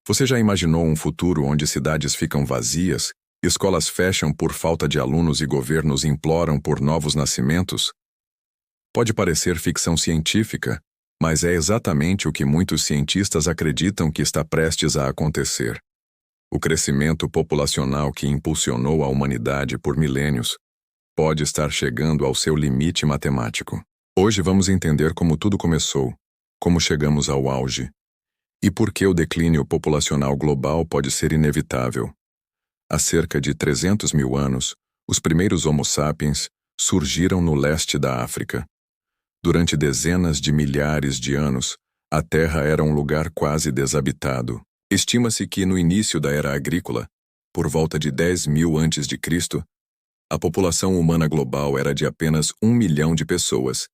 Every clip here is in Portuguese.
Você já imaginou um futuro onde cidades ficam vazias, escolas fecham por falta de alunos e governos imploram por novos nascimentos? Pode parecer ficção científica, mas é exatamente o que muitos cientistas acreditam que está prestes a acontecer. O crescimento populacional que impulsionou a humanidade por milênios pode estar chegando ao seu limite matemático. Hoje vamos entender como tudo começou, como chegamos ao auge, e por que o declínio populacional global pode ser inevitável. Há cerca de 300 mil anos, os primeiros Homo sapiens surgiram no leste da África. Durante dezenas de milhares de anos, a Terra era um lugar quase desabitado. Estima-se que no início da era agrícola, por volta de 10.000 a.C., a população humana global era de apenas 1 milhão de pessoas,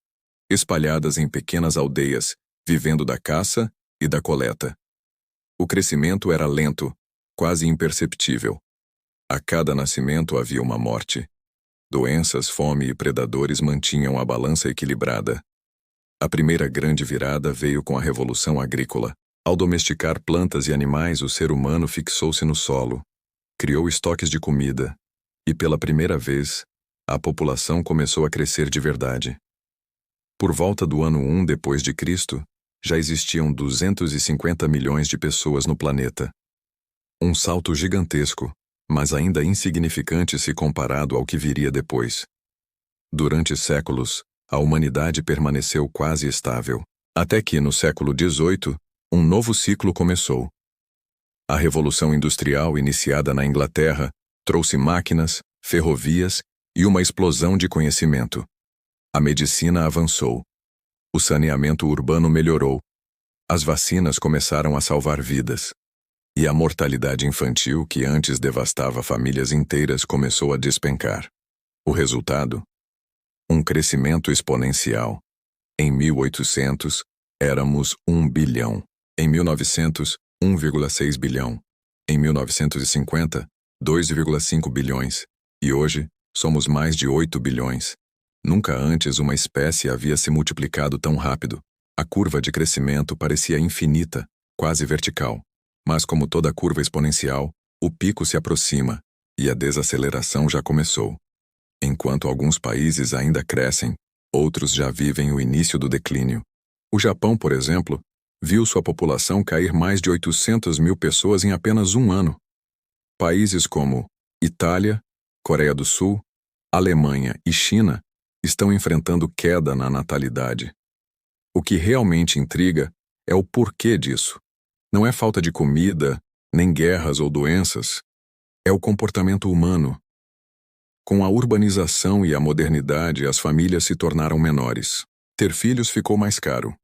espalhadas em pequenas aldeias, vivendo da caça e da coleta. O crescimento era lento, quase imperceptível. A cada nascimento havia uma morte. Doenças, fome e predadores mantinham a balança equilibrada. A primeira grande virada veio com a Revolução Agrícola. Ao domesticar plantas e animais, o ser humano fixou-se no solo, criou estoques de comida, e pela primeira vez, a população começou a crescer de verdade. Por volta do ano 1 depois de Cristo, já existiam 250 milhões de pessoas no planeta. Um salto gigantesco, mas ainda insignificante se comparado ao que viria depois. Durante séculos, a humanidade permaneceu quase estável, até que, no século XVIII, um novo ciclo começou. A Revolução Industrial, iniciada na Inglaterra, trouxe máquinas, ferrovias e uma explosão de conhecimento. A medicina avançou. O saneamento urbano melhorou. As vacinas começaram a salvar vidas. E a mortalidade infantil, que antes devastava famílias inteiras, começou a despencar. O resultado? Um crescimento exponencial. Em 1800, éramos 1 bilhão. Em 1900, 1,6 bilhão. Em 1950, 2,5 bilhões. E hoje, somos mais de 8 bilhões. Nunca antes uma espécie havia se multiplicado tão rápido. A curva de crescimento parecia infinita, quase vertical. Mas como toda curva exponencial, o pico se aproxima, e a desaceleração já começou. Enquanto alguns países ainda crescem, outros já vivem o início do declínio. O Japão, por exemplo, viu sua população cair mais de 800 mil pessoas em apenas um ano. Países como Itália, Coreia do Sul, Alemanha e China estão enfrentando queda na natalidade. O que realmente intriga é o porquê disso. Não é falta de comida, nem guerras ou doenças. É o comportamento humano. Com a urbanização e a modernidade, as famílias se tornaram menores. Ter filhos ficou mais caro.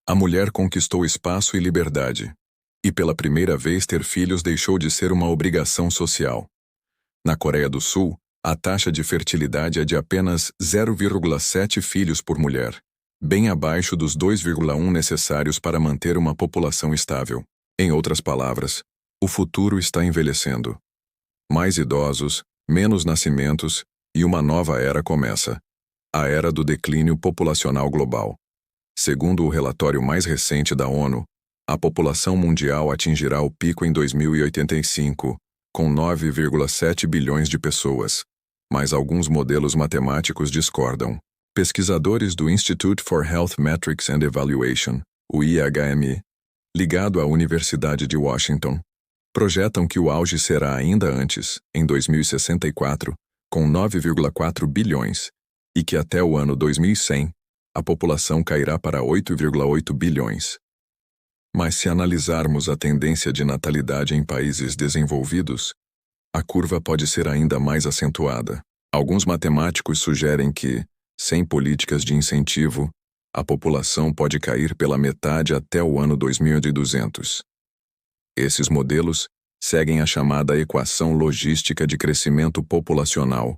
A mulher conquistou espaço e liberdade. E pela primeira vez ter filhos deixou de ser uma obrigação social. Na Coreia do Sul, a taxa de fertilidade é de apenas 0,7 filhos por mulher, bem abaixo dos 2,1 necessários para manter uma população estável. Em outras palavras, o futuro está envelhecendo. Mais idosos, menos nascimentos e uma nova era começa. A era do declínio populacional global. Segundo o relatório mais recente da ONU, a população mundial atingirá o pico em 2085, com 9,7 bilhões de pessoas. Mas alguns modelos matemáticos discordam. Pesquisadores do Institute for Health Metrics and Evaluation, o IHME, ligado à Universidade de Washington, projetam que o auge será ainda antes, em 2064, com 9,4 bilhões, e que até o ano 2100, a população cairá para 8,8 bilhões. Mas se analisarmos a tendência de natalidade em países desenvolvidos, a curva pode ser ainda mais acentuada. Alguns matemáticos sugerem que, sem políticas de incentivo, a população pode cair pela metade até o ano 2200. Esses modelos seguem a chamada equação logística de crescimento populacional,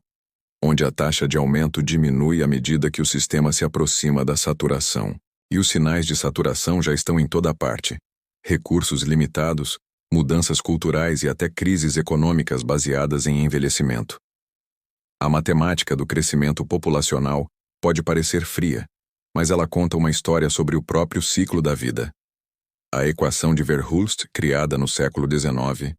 onde a taxa de aumento diminui à medida que o sistema se aproxima da saturação. E os sinais de saturação já estão em toda parte. Recursos limitados, mudanças culturais e até crises econômicas baseadas em envelhecimento. A matemática do crescimento populacional pode parecer fria, mas ela conta uma história sobre o próprio ciclo da vida. A equação de Verhulst, criada no século XIX,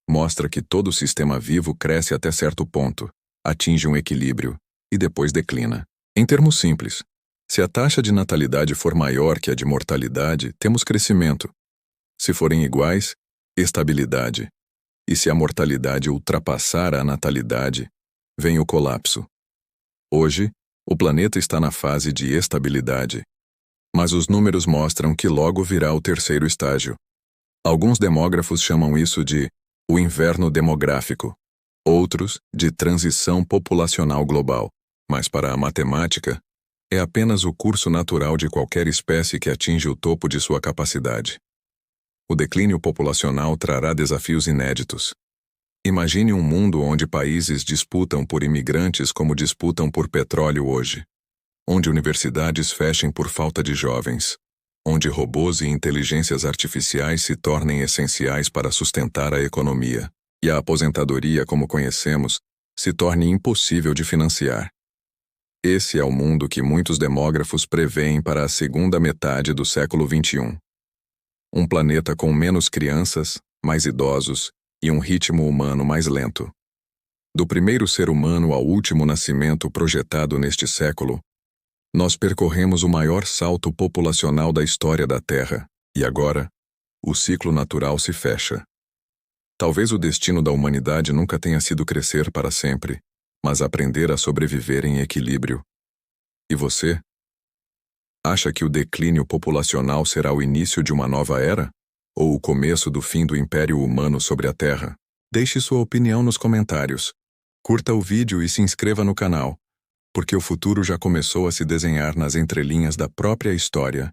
mostra que todo sistema vivo cresce até certo ponto, atinge um equilíbrio e depois declina. Em termos simples, se a taxa de natalidade for maior que a de mortalidade, temos crescimento. Se forem iguais, estabilidade. E se a mortalidade ultrapassar a natalidade, vem o colapso. Hoje, o planeta está na fase de estabilidade. Mas os números mostram que logo virá o terceiro estágio. Alguns demógrafos chamam isso de o inverno demográfico, outros de transição populacional global. Mas para a matemática, é apenas o curso natural de qualquer espécie que atinge o topo de sua capacidade. O declínio populacional trará desafios inéditos. Imagine um mundo onde países disputam por imigrantes como disputam por petróleo hoje. Onde universidades fechem por falta de jovens. Onde robôs e inteligências artificiais se tornem essenciais para sustentar a economia. E a aposentadoria, como conhecemos, se torne impossível de financiar. Esse é o mundo que muitos demógrafos preveem para a segunda metade do século XXI. Um planeta com menos crianças, mais idosos e um ritmo humano mais lento. Do primeiro ser humano ao último nascimento projetado neste século, nós percorremos o maior salto populacional da história da Terra, e agora, o ciclo natural se fecha. Talvez o destino da humanidade nunca tenha sido crescer para sempre, mas aprender a sobreviver em equilíbrio. E você? Acha que o declínio populacional será o início de uma nova era? Ou o começo do fim do Império Humano sobre a Terra? Deixe sua opinião nos comentários. Curta o vídeo e se inscreva no canal, porque o futuro já começou a se desenhar nas entrelinhas da própria história.